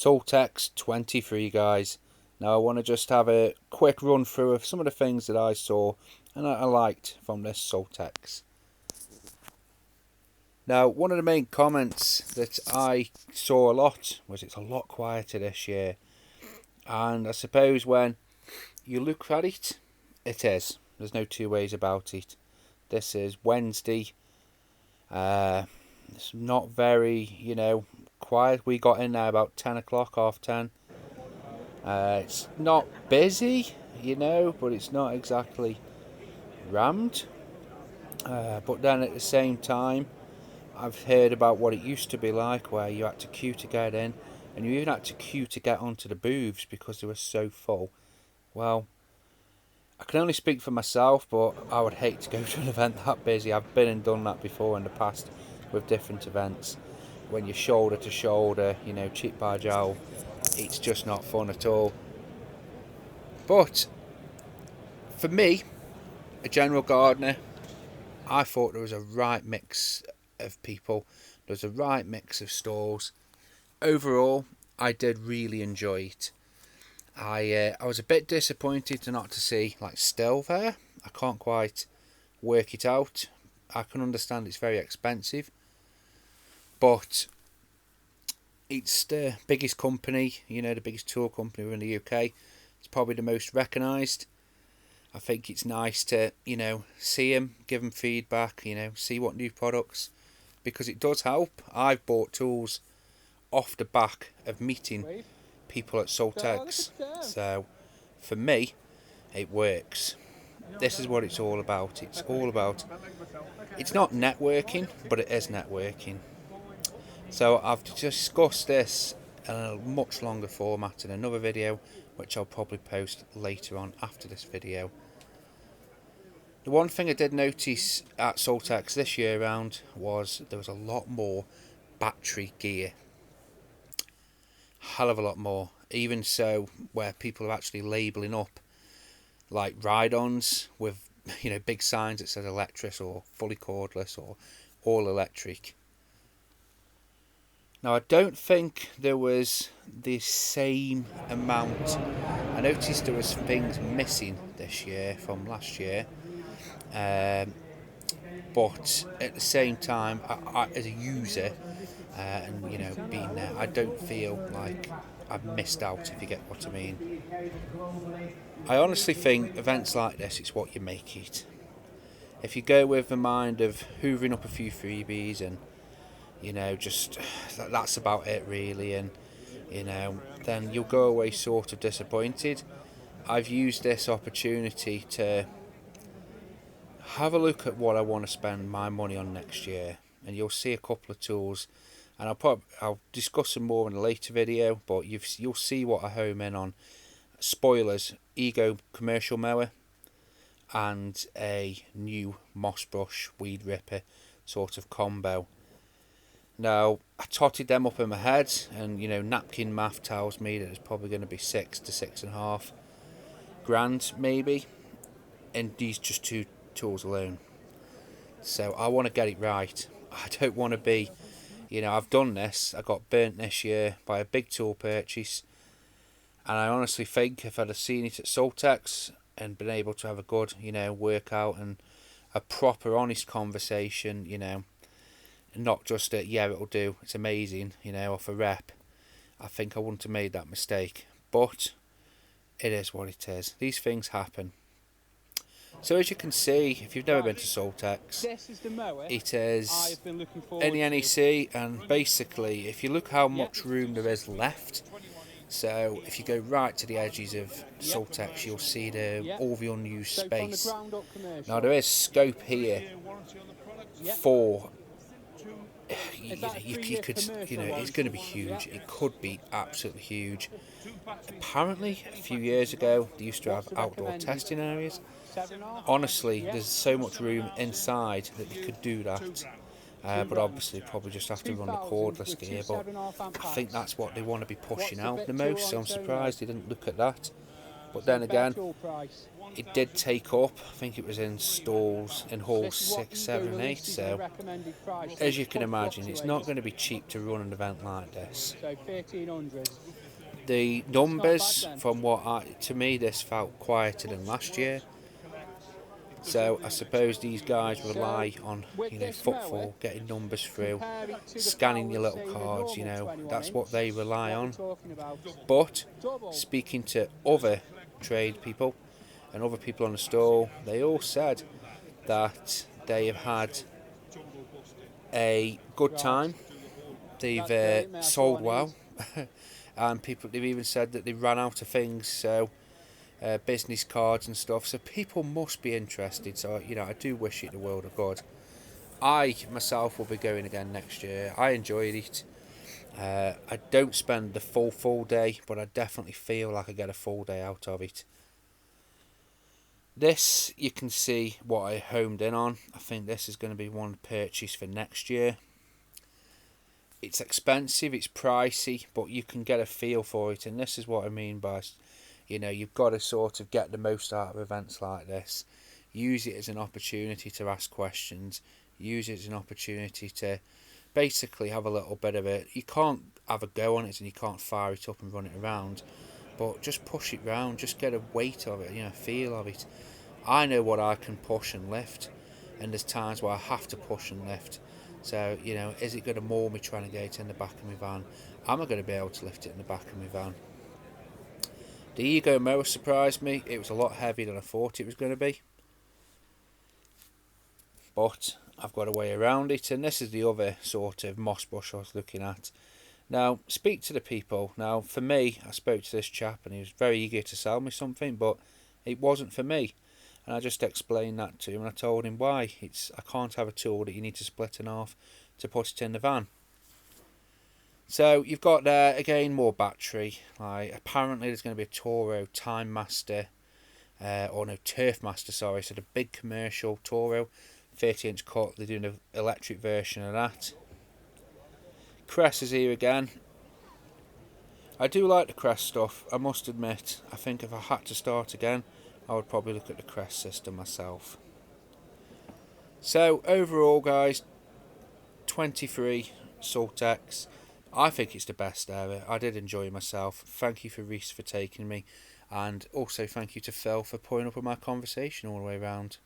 Saltex 23, guys. Now I want to just have a quick run through of some of the things that I saw and I liked from this Saltex. Now, one of the main comments that I saw a lot was it's a lot quieter this year. And I suppose when you look at it, it is. There's no two ways about it. This is Wednesday. It's not very, quiet. We got in there about 10 o'clock, half 10. It's not busy, but it's not exactly rammed. But then at the same time, I've heard about what it used to be like, where you had to queue to get in, and you even had to queue to get onto the booths because they were so full. Well, I can only speak for myself, but I would hate to go to an event that busy. I've been and done that before in the past with different events. When you're shoulder to shoulder, cheek by jowl, it's just not fun at all. But for me, a general gardener, I thought there was a right mix of people. There was a right mix of stalls. Overall, I did really enjoy it. I was a bit disappointed not to see still there. I can't quite work it out. I can understand it's very expensive, but it's the biggest company, the biggest tool company in the UK. It's probably the most recognised. I think it's nice to, see them, give them feedback, see what new products, because it does help. I've bought tools off the back of meeting people at Saltex. So, for me, it works. This is what it's all about. It's not networking, but it is networking. So I've discussed this in a much longer format in another video, which I'll probably post later on after this video. The one thing I did notice at Saltex this year round was there was a lot more battery gear. Hell of a lot more. Even so, where people are actually labelling up like ride-ons with big signs that says electric or fully cordless or all electric. Now I don't think there was the same amount. I noticed there was things missing this year from last year. But at the same time, I as a user, and being there, I don't feel like I've missed out, if you get what I mean. I honestly think events like this, it's what you make it. If you go with the mind of hoovering up a few freebies and just that's about it really, and then you'll go away sort of disappointed. I've used this opportunity to have a look at what I want to spend my money on next year, and you'll see a couple of tools, and I'll discuss them more in a later video, but you'll see what I home in on. Spoilers: Ego commercial mower and a new moss brush weed ripper sort of combo. Now I totted them up in my head, and napkin math tells me that it's probably going to be 6 to 6.5 grand maybe, and these just two tools alone. So I want to get it right. I don't want to be, I've done this. I got burnt this year by a big tool purchase, and I honestly think if I'd have seen it at Saltex and been able to have a good, workout and a proper honest conversation, not just a yeah it'll do, it's amazing, off a rep, I think I wouldn't have made that mistake. But it is what it is. These things happen. So as you can see, if you've never been to Saltex, it is in the NEC, and basically if you look how much room there is left, so if you go right to the edges of Saltex, you'll see all the unused space. Now there is scope here for you could, it's going to be huge. It could be absolutely huge. Apparently, a few years ago, they used to have outdoor testing areas. Honestly, there's so much room inside that they could do that. But obviously, probably just have to run the cordless gear. But I think that's what they want to be pushing out the most. So I'm surprised they didn't look at that. But then again, it did take up. I think it was in stalls in halls 6, 7 and 8, so as you can imagine it's not going to be cheap to run an event like this. So 1300. The numbers, from to me this felt quieter than last year. So I suppose these guys rely on, footfall, getting numbers through, scanning your little cards, that's what they rely on. But speaking to other trade people and other people on the stall, they all said that they have had a good time. They've sold well, and they've even said that they ran out of things. So business cards and stuff, so people must be interested. So I do wish it the world of good. I myself will be going again next year. I enjoyed it. I don't spend the full day, but I definitely feel like I get a full day out of it. This, you can see what I homed in on. I think this is going to be one purchase for next year. It's expensive, it's pricey, but you can get a feel for it, and this is what I mean by you've got to sort of get the most out of events like this. Use it as an opportunity to ask questions. Use it as an opportunity to basically have a little bit of it. You can't have a go on it and you can't fire it up and run it around, but just push it round. Just get a weight of it, feel of it. I know what I can push and lift, and there's times where I have to push and lift. So, is it going to maul me trying to get it in the back of my van? Am I going to be able to lift it in the back of my van? The Ego mower surprised me. It was a lot heavier than I thought it was going to be. But I've got a way around it, and this is the other sort of moss bush I was looking at. Now, speak to the people. Now, for me, I spoke to this chap and he was very eager to sell me something, but it wasn't for me. And I just explained that to him, and I told him why. I can't have a tool that you need to split in half to put it in the van. So you've got there again more battery. Apparently there's going to be a Toro Time Master, Turf Master, sorry. So the big commercial Toro, 30-inch cut. They're doing an electric version of that. Crest is here again. I do like the Crest stuff, I must admit. I think if I had to start again, I would probably look at the Crest system myself. So overall, guys, 23 Saltex. I think it's the best ever. I did enjoy myself. Thank you for Reese for taking me, and also thank you to Phil for putting up with my conversation all the way around.